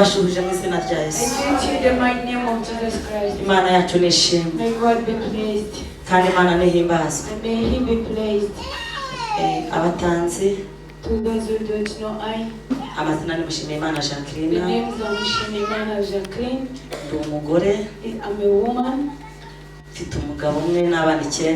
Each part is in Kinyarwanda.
ndabashuhuje mu izina rya Yesu. Imana yacu nishimwe. Kandi Imana nihimbazwe. Abatanzi amazina ni Mushimiyimana Jacqueline. Ndi umugore. Mfite umugabo umwe n'abana 9.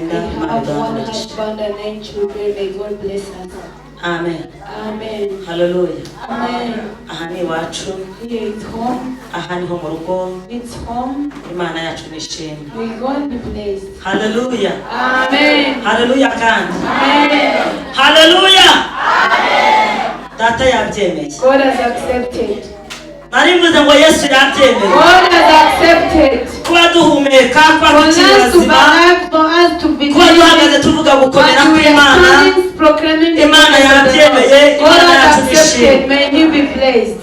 Amen. Amen. Hallelujah. Amen. Aha ni iwacu. Here is home. Aha ni ho mu rugo. It's home. Imana yacu nishimwe. May God be blessed. Hallelujah. Amen. Hallelujah kandi. Amen. Hallelujah. Amen. Data yabyemeye. God has accepted. Narimvuze ngo Yesu yabyemeye. God has accepted. Kuba duhumeka, kuba tukibazima, kuba duhagaze tuvuga gukomera kw'Imana. Imana yabyemeye. Imana yacu nishimwe. May you be blessed.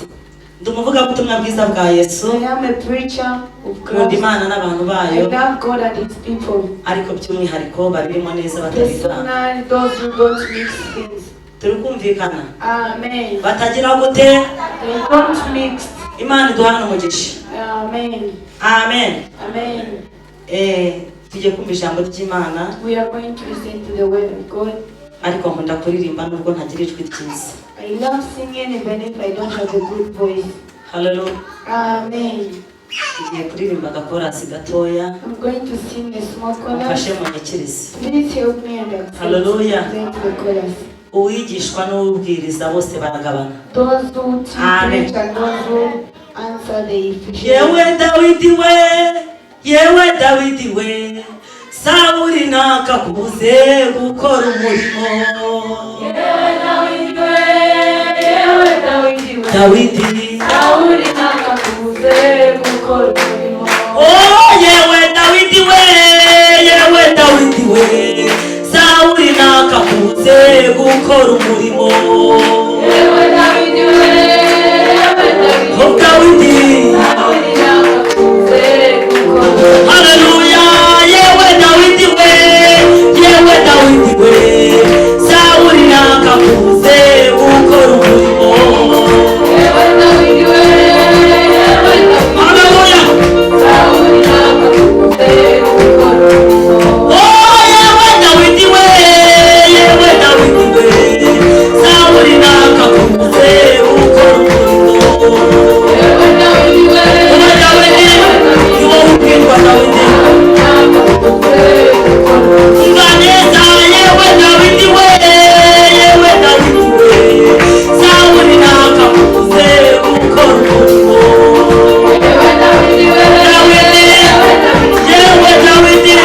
Ndumuvuga ubutumwa bwiza bwa Yesu. I am a preacher of Nkunda Imana n'abantu bayo. I love God and His people. Ariko by'umwihariko babirimo neza batabivanga. Personally, those who don't mix things. Turi kumvikana. Amen. Batagira gute? They don't mix. Imana iduhana umugisha. Amen. Amen. Amen. Tujye kumva ijambo ry'Imana. We are going to listen to the word of God. Ariko nkunda kuririmba nubwo ntagira ijwi ryiza. I love singing even if I don't have a good voice. Hallelujah. Amen. Tugiye kuririmba agakorasi gatoya. I'm going to sing a small chorus. Mfashe munyikirize. Please help me and Hallelujah. sing the chorus. Uwigishwa n'ubwiriza bose baragabana. Those who teach and those who answer the efficient. Yewe Dawidi we, Sawuli nakakubuze gukora umurimo. Dawidi, Sawuli nakakubuze gukora umurimo. Oh, yewe Dawidi we, Sawuli nakakubuze gukora umurimo. Yewe Dawidi we, Oh, Dawidi, Sawuli nakakubuze gukora umurimo. Hallelujah, yewe Dawidi we, Sawuli nakakubuze gukora umurimo. Yewe Dawidi we, Hallelujah. Sawuli nakakubuze gukora umurimo. Oh, yewe Dawidi we, Sawuli nakakubuze gukora umurimo. Yewe Dawidi we, Ni wowe ubwirwa Dawidi. Umva neza, yewe Dawidi we, Sawuli nakakubuze gukora umurimo. Dawidi, yewe Dawidi.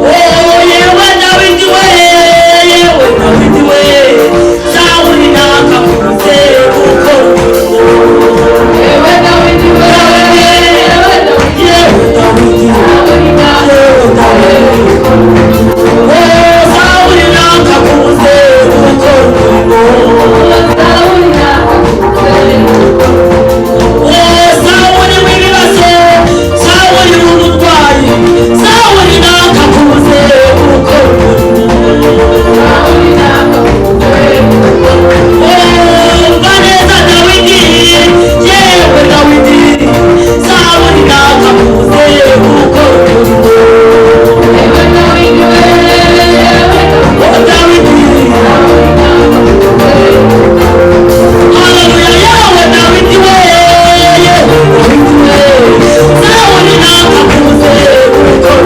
Oh, yewe Dawidi we, Sawuli nakakubuze gukora umurimo. Yewe Dawidi we, Yewe Dawidi. Sawuli nakakubuze gukora umurimo. Sawuli w'ibibazo, Sawuli w'uburwayi, Sawuli nakakubuze gukora umurimo. Umva neza Dawidi, yewe Dawidi, Sawuli nakakubuze gukora umurimo. Oh, Dawidi. Hallelujah, yewe Dawidi we, Sawuli nakakubuze gukora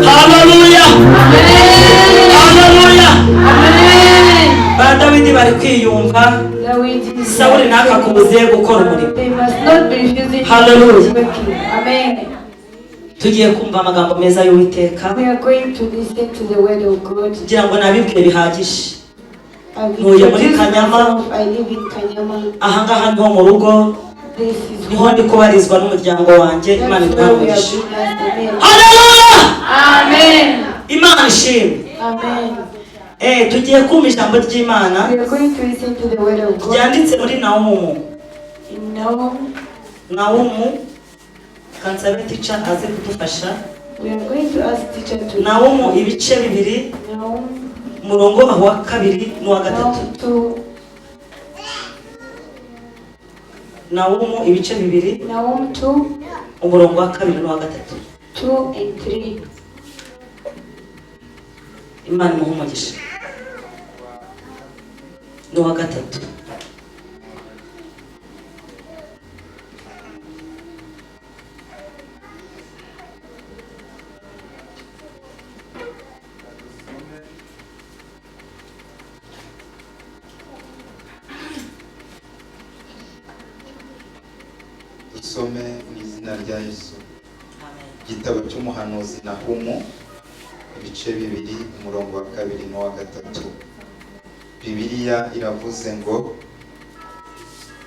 Hallelujah. Hallelujah. Ba Dawidi bari kwiyumva, Sawuli nakakubuze gukora umurimo. They must not be refusing. Hallelujah. Amen. Tugiye kumva amagambo meza y'Uwiteka. We are going to listen to the word of God. Kugira ngo nabibwire bihagije. ntuye muri Kanyama. I live in Kanyama. Ahangaha niho mu rugo, This is niho ndi kubarizwa n'umuryango wanjye. Imana that's where we are itubahishe. being as the name. Haleluya! Amen. Imana ishimwe. Amen. Tugiye kumva ijambo ry'Imana We are going to listen to the word of God. ryanditse muri Nahumu. In Nahum, Nahumu, kansabe teacher aze kudufasha. we are going to ask teacher to Nahumu ibice bibiri, Nahum, umurongo aho wa kabiri n'uwa gatatu. Nahum 2, Nahumu ibice bibiri, Nahum 2, umurongo wa kabiri n'uwa gatatu. 2 and 3. Imana imuhe umugisha. N'uwa gatatu. Dusome mu izina rya Yesu. Igitabo cy'umuhanuzi Nahumu ibice bibiri, umurongo wa kabiri n'uwa gatatu. Bibiliya iravuze ngo,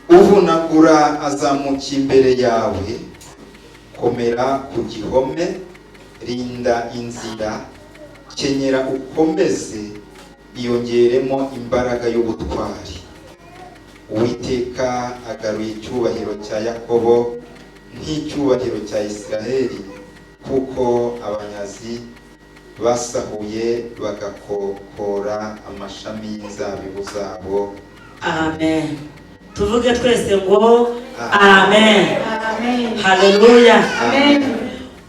uvunagura azamuka imbere yawe, komera ku gihome, rinda inzira, kenyera ukomeze, iyongeremo imbaraga y'ubutwari. Uwiteka agaruye icyubahiro cya Yakobo nk'icyubahiro cya Isiraheli, kuko abanyazi basahuye bagakokora amashami y'inzabibu zabo. Amen. Tuvuge twese ngo amen. Amen. Haleluya. Amen.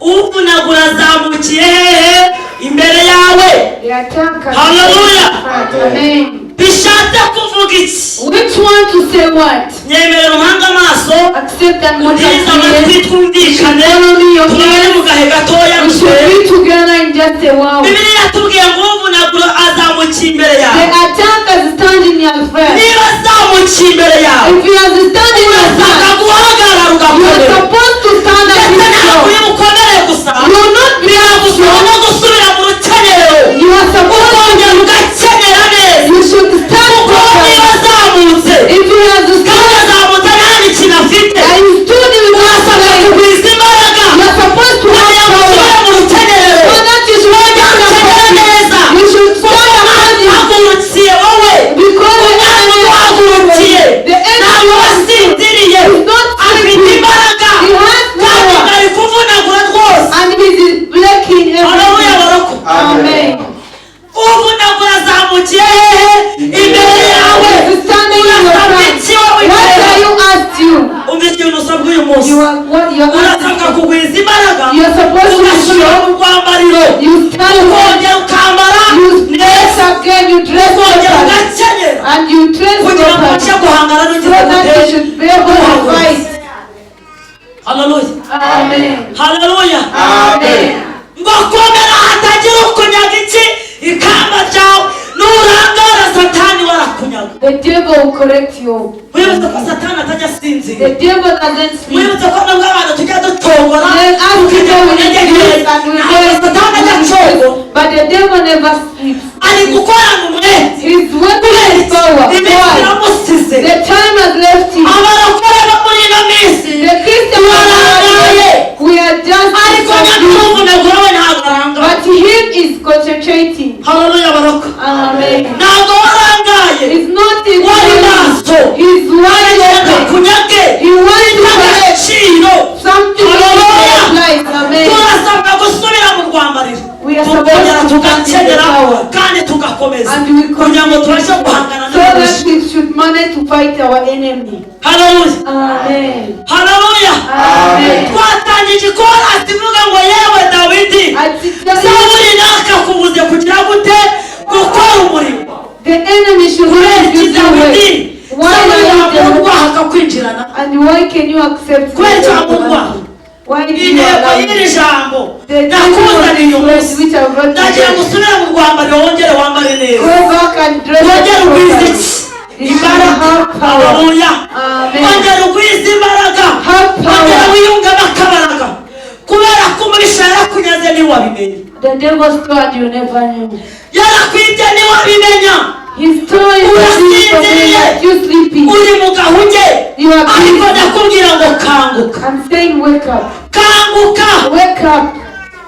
Uvunagura azamukiye hehe imbere yawe. The attacker. Hallelujah. Amen. Bishatse kuvuga iki? Which one to say what? Nyemerera umuhanga amaso, Accept and what ubwiza I amatwi say. twumvikane, Follow me, your tubane mu ears. gahe gatoya We should gusa. be together in just a while. Bibiliya yatubwiye ngo uvunagura azamukiye imbere The yawe. attacker is standing your first. Niba azamukiye imbere yawe, If he has standing your urasabwa first, guhagarara you are ugakomera. supposed to stand at Ndetse his ntabwo uri door. bukomere gusa, You will not be biragusaba no gusubira mu rukenyerero, You are supposed ukongera ugakenyera neza. You should stand Kuko niba properly. azamutse, If he has kandi stood azamutse nta n'ikintu afite, and you stood in the urasabwa way, kugwiza imbaraga, you are supposed to kugira have ngo usubire power. mu rukenyerero. So that you should Wongera stand ukenyere properly. neza, You should kuko stand according. hagurukiye wowe. Because the Umwami enemy uhagurukiye The ntabwo enemy wasinziriye, is not afite sleeping. imbaraga He has kandi power. ari kuvunagura rwose. And he is breaking Haleluya everything. baroko. Amen. Uvunagura azamukiye hehe imbere yawe. He's standing in your Urasabwa front. iki wowe What imbere? are you asked you? Umva ikintu usabwa uyu munsi. You are what you are Urasabwa asked. kugwiza imbaraga, You are supposed to ugasubira show. mu rwambariro, You stand up. ukongera ukambara You dress neza, again. You dress ukongera properly. ugakenyera And you dress kugira ngo ubashe properly. guhangana So n'inzira that you ziteye. should be able to fight. Haleluya. Amen. Haleluya. Amen. Ngo komera hatagira ukunyaga iki ikamba ryawe, nurangara satani warakunyaga. The devil will correct you. Wibuze ko satani atajya asinzira. The devil doesn't sleep. Wibuze ko nabwo abantu tujya dutongora Then as we tukajya go mu with ntege the nke, and we ntabwo satani ajya acogora. but the devil never sleeps. Ari gukorana umwete He's working his power. iminsi Why? iramusize. The time has left him. Abarokore bo muri ino minsi The Christian barangaye, we are just ariko confused. nyakuvunagura we ntabwo aranga. But him is concentrating. Haleluya baroko. Amen. Ntabwo warangaye, He's not in wari maso, He's wide aragenda open. kunyage He wants to collect agaciro. something in Hallelujah. his life. Amen. Turasabwa gusubira mu rwambariro, We are tukongera supposed to tugakenyera stand in the power. kandi tugakomeza And we kugira ngo tubashe guhangana so that n'abarushyi. we should manage to fight our enemy. Haleluya. Amen. Haleluya. Amen. Twatangije ikorasi ivuga ngo yewe Dawidi, Sawuli nakakubuze kugira gute gukora umurimo. The enemy should Kubera not iki use your Dawidi way. Why Sawuli are you yamurwaha the akakwinjirana? and why can you accept Kubera iki the wamurwaha? Why do you Intego allow y'iri me? jambo The nakuzaniye uyu words munsi, which I brought ndagira ngo today. usubire mu rwambariro wongere wambare neza, Go back and dress wongere ugwize properly. iki You should imbaraga. have power. Haleluya. Amen. Wongere ugwize imbaraga, Have wongere power. wiyungemo akabaraga, kubera ko umubisha yarakunyaze ntiwabimenye. The devil stole you never knew. yarakwibye ntiwabimenya He stole you that you sleeping. uri mu gahuge You are ariko busy. ndakubwira ngo kanguka I'm saying wake up. kanguka Wake up.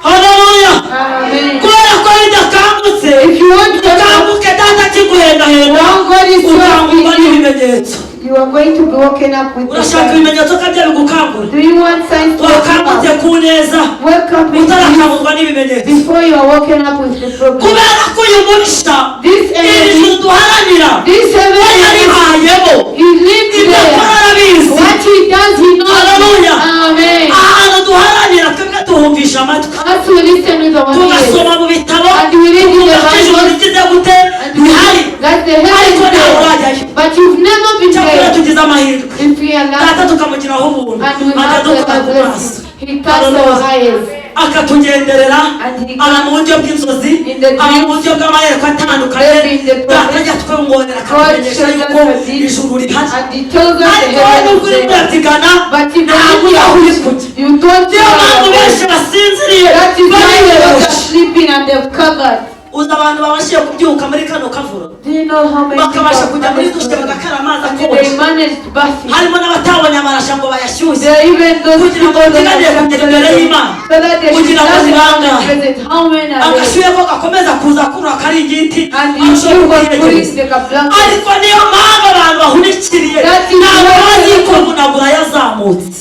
haleluya Amen. kubera ko bidakangutse If you want to wake up, ukanguke data kiguhendahenda now God is ukangurwa so n'ibimenyetso you are going to be woken up with the urashaka sign. ibimenyetso kabya bigukangura Do you want signs to wake wakangutse up? ku neza Wake up with utarakangurwa n'ibimenyetso before you are woken up with the problem. kubera ko uyu mubisha This iri enemy, juru duharanira this we enemy, yarihayemo he lives ibyo akora there. arabizi What he does, he knows. Hallelujah. Amen. ahantu duharanira twebwe tuhumvisha amatwi As we listen with our ears, tugasoma mu bitabo and we read in the tuvuga ko ijuru Bible, rigize gute and we rihari read that the ariko heaven is ntawe there, urajyayo but you've never been cyakora there. tugize amahirwe If we are data lucky, tukamugiraho ubuntu and we ajya have the dukora ku maso blessing, he touched our eyes. akatugenderera And he aba mu buryo bw'inzozi in the aba mu dreams, buryo bw'amahereko atandukanye maybe in the data prophet, ajya twongorera God akatumenyesha shows yuko us the ijuru rihari and he tells us the ariko wowe heaven nubwo is uri there. kurabyigana But if ntabwo uri aho uri kujya you don't niyo mpamvu benshi know, basinziriye that is why bari they are benshi sleeping and they've covered. uzi abantu babashije kubyuka muri kano kavuro Do you know how many people bakabasha have kujya muri managed dushe to bagakara amazi and they akonje managed bathing? harimo n'abatabonye amarasha ngo bayashyushye There are even those kugira ngo people that bateganye have kugera imbere y'Imana so that they should kugira ngo stand zibanga and present. How many are there? agashyuye ko gakomeza kuza kurura akaringiti And you arushaho should was putting kuyegereza the blanket. ariko niyo mpamvu abantu bahunikiriye That is ntabwo why bazi ko people- munagura yazamutse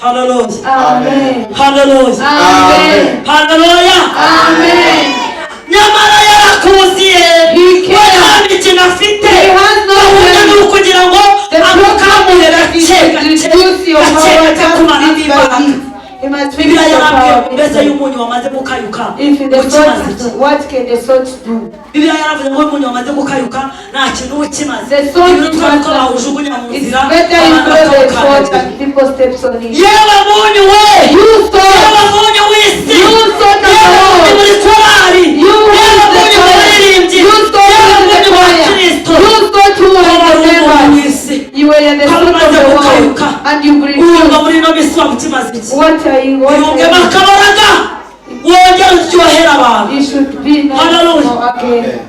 haleluya Amen. haleluya Amen. haleluya Amen. nyamara yarakuziye He we cares. nta mikino afite He has no gahunda ni plan. ukugira ngo The amukamure problem is gake to gake reduce your gake power gake kumara just bit by imbaraga bit. He must finish bibiliya your yarambwiye power. ngo mbese y'umunyu wamaze gukayuka If the ukimaze salt, iki what can the salt do? bibiliya yaravuze ngo umunyu wamaze gukayuka nta kintu uba ukimaze The salt ibintu is twari ko not- bawujugunya mu It's nzira better you abantu throw the salt bakawukandagira and people steps on it. yewe munyu we You yewe salt. munyu w'isi You salt of yewe the munyu world. muri korari You yewe hold the munyu mu choir. baririmbyi You salt yewe in the munyu wa choir. kristo You salt who are wari the umunyu members. w'isi You were the salt of the world. And you wumva refused. muri ino minsi waba ukimaze iki What are you? What yungemo are akabaraga wongera uryohera abantu you? You should be nice Hallelujah. more again.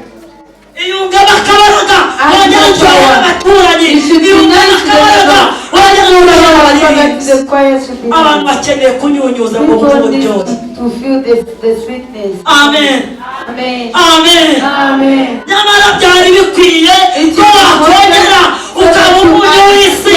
iyungemo akabaraga wongera uryohera abaturanyi You should be iyungemo nice to the akabaraga wongera uryohera so that abaririmbyi the choir should be abantu nice. bakeneye kunyunyuza ngo bumve People need uburyohe to feel the sweetness. amen Amen. amen Amen. nyamara byari bikwiye It ko is wakongera ukaba umunyu w'isi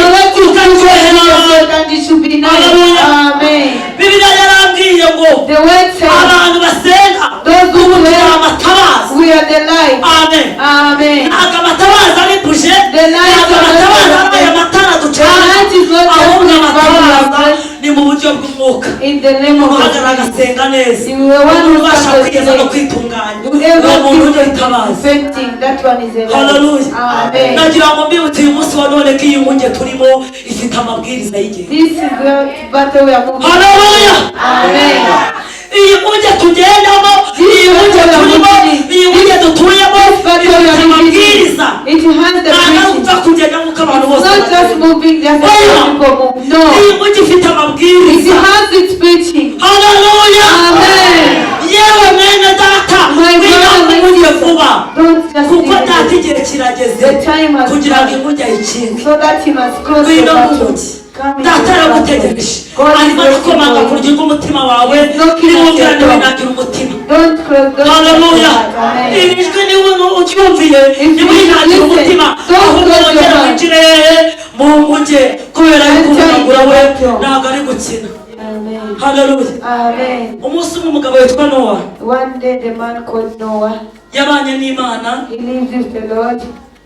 ukaryohera abantu and it should be nice. Hallelujah. Amen. bibiliya yarambwiye ngo The word says, abantu basenga those who ubu turi pray, amatabaza we are the light. amen Amen. ntabwo amatabaza ari buje The light ntabwo of amatabaza the- ari aya matara The ducana light is not just ahubwo the amatabaza power ni mu buryo bw'umwuka in the name of uhagarara God. agasenga neza You are one umuntu who ubasha stands kwigeza no late. kwitunganya Whoever uwo muntu is ujya itabaza repenting, that one is a light. haleluya Amen. nagira ngo mbibutse uyu munsi wa none ko iyi nkunge turimo ifite amabwiriza y'igihe This is the battle we are moving. haleluya Amen. iyi nkunge tugendamo iyi nkunge turimo iyi nkunge dutuyemo ifite amabwiriza It has the ntabwo ari preaching. upfa kugenda nk'uko abantu It's bose not just bagenda. moving just as Oya. people move. No. iyi nkunge ifite It amabwiriza has its preaching. haleluya Amen. yewe mwene data My wiga brother, my nkunge sister, vuba don't just kuko leave data it. igihe kirageze The time has kugira ngo come inkunge ayikinge so that he must close the ngwino battle. n'umugi Come into data the battle. aragutegereje God is arimo waiting arakomanga ku for you. rugero rw'umutima wawe Knocking at niwumvira your door. ntiwinagira umutima Don't close the haleluya Amen. iri jwi niwe uryumviye If you ntiwinagira listen, umutima don't ahubwo close your wongera mouth. winjire mu nkuge kubera yuko Enter umugura into we the battle. ntabwo ari gukina Amen. haleluya Amen. umunsi umwe umugabo witwa nowa One day the man called Noah, yabanye n'imana he lived with the Lord,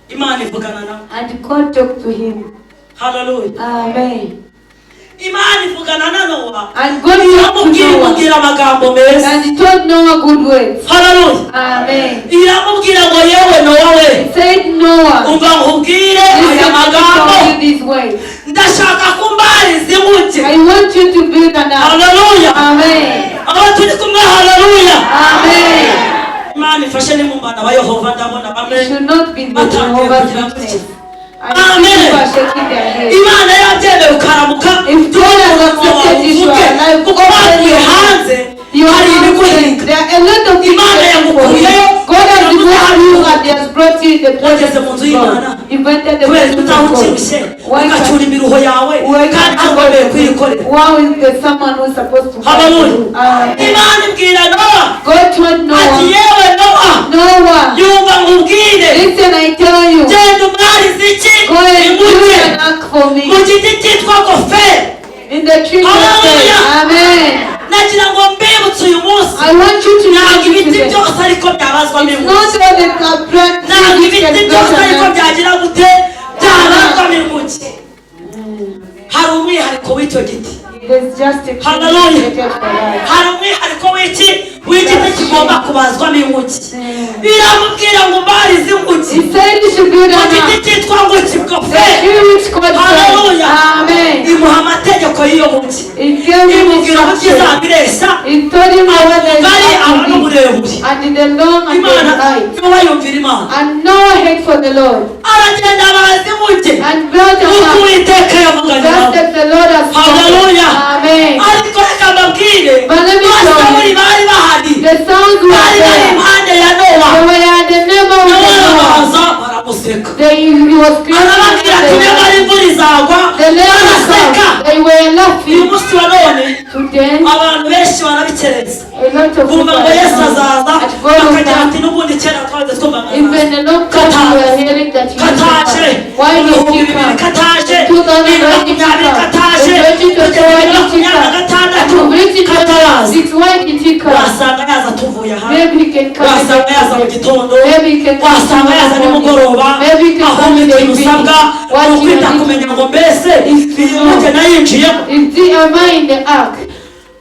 imana ivugana nawe and God talked to him. haleluya Amen. imana ivugana na nowa And God talked to iramubwira Noah, imubwira amagambo meza and he told Noah good words. haleluya Amen. iramubwira ngo yewe nowa we He said, Noah, umva nkubwire aya listen, I magambo tell you these words. ndashaka ko mbariza inkuge I want you to build an ark. haleluya Amen. abo turi kumwe haleluya Amen. imana ifashe ni mu bana ba yehova ndabona bamwe It should not be the Jehovah's Witness. And Amen. people are shaking their heads. imana yabyemeye ukaramuka If God has accepted you, you are alive. kuko bavuye hanze You are hari not ibiguhe There are a lot of things Imana that you yagukuyeyo, God has removed you and He has brought you in the wageze presence mu of nzu y'Imana. God. You entered the kubera presence utaho of ukirushe God. ugacura imiruho yawe Why kandi can't ntugomeye kuyikorera. Wow, is there someone who's supposed to help Hallelujah. you? Imana ibwira Nowa God told ati Noah, yewe Nowa Noah, yumva nkubwire listen, I tell you, genda umwarize iki go and do inguke an act for mu me giti cyitwa goferi. in the tree of Hallelujah. faith. Amen. nagira ngo mbibutse uyu munsi I want you to ntabwo know ibiti today. byose ariko byabazwamo It's inguke. not all the plant ntabwo trees ibiti can byose ariko go byagira gute byabazwamo inguke. hari umwihariko w'icyo giti. There's just a tree Hallelujah. created for life. hari umwihariko w'igiti kigomba kubazwamo inguke. biramubwira ngo mbarize inguke He said you should build mu an giti ark. cyitwa ngo The kigoferi. tree which God Hallelujah. said. Amen. imuha amategeko y'iyo muti. It gave him imubwira ko instruction. izabireshya It told him what the ubugari aba to be. n'uburebure. And in the long and the imana high. niba yumvira imana And Noah hate for the Lord. aragenda bazi inguke And built a nk'uko ark. uwiteka yavuganye Just nawe. as the Lord has spoken. Hallelujah. Amen. ariko reka mbabwire But let me tell basaburi you, bari bahari the sons were bari bari there. impande ya nowa. They were at the neighbor of nawe the Lord. arabaza baramuseka He was arababwira ati niba ari created. imvura izagwa The lady baraseka. said they were uyu laughing. munsi wa none Today, abantu benshi barabikereza a lot of people kumva ngo yesu azaza at God of bakagira ati time, n'ubundi kera twaze twumvaga even a long time we are hearing that he kataje is the Why did ibihumbi he bibiri come? kataje 2020 makumyabiri come. kataje The 2021 makumyabiri na come. gatandatu To reach it kataraza. 6, why did he come? wasanga yaza tuvuye hamwe Maybe he can come. wasanga yaza mu gitondo Maybe he can come wasanga yaza tomorrow morning. nimugoroba Maybe he can aho come in the ikintu evening. usabwa What ni you ukwita need kumenya to ngo mbese Is iyi mujye nayinjiyemo. am I in the ark?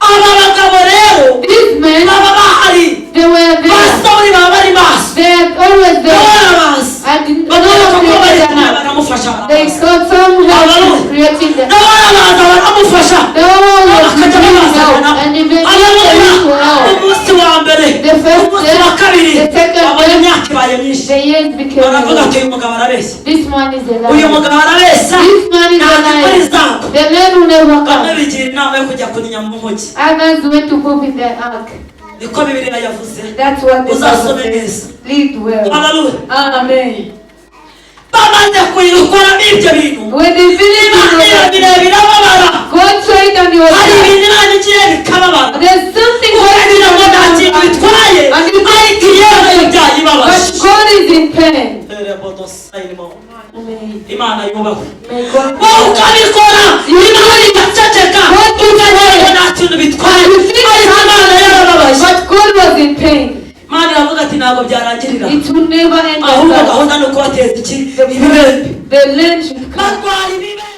aba bagabo rero These men, baba bahari they were there. basawuri baba bari maso They are always there. barabazi And bavuga ko Noah bari created kumwe an ark. baramufasha They got some help in creating the ark. n'abarabaza baramufasha Noah was bakajya doing babazana help. And eventually haleluya they were help. umunsi wa mbere The first umunsi wa day, kabiri the second babona day, imyaka ibaye myinshi the years became baravuga ati old. uyu mugabo arabeshya This man is a uyu liar. mugabo arabeshya This man is a ntabwo imvura liar. izagwa. The man will never bamwe come. bigira inama yo kujya kuninya mu mujyi Others went to poop in the ark. niko bibiliya yavuze. That's what the Uzasome Bible neza. says. Live well. haleluya Amen. bamaze kuyikoramo ibyo bintu When they finished birangira the birababara. God saw it and he was hari like, ibintu imana igiye bikababara there's something ukagira ngo nta kintu bitwaye And you ariko iyo byayibabaje. but God is in pain. Amen. imana yubahwe May God wowe ukabikora imana igaceceka ukagira ngo nta kintu bitwaye You think ariko imana yarababaje. but God was in pain. imana iravuga ati ntabwo byarangirira It will never end. ahubwo like that. gahunda ni ukubateza iki ibibembe The land should come. barwara ibibembe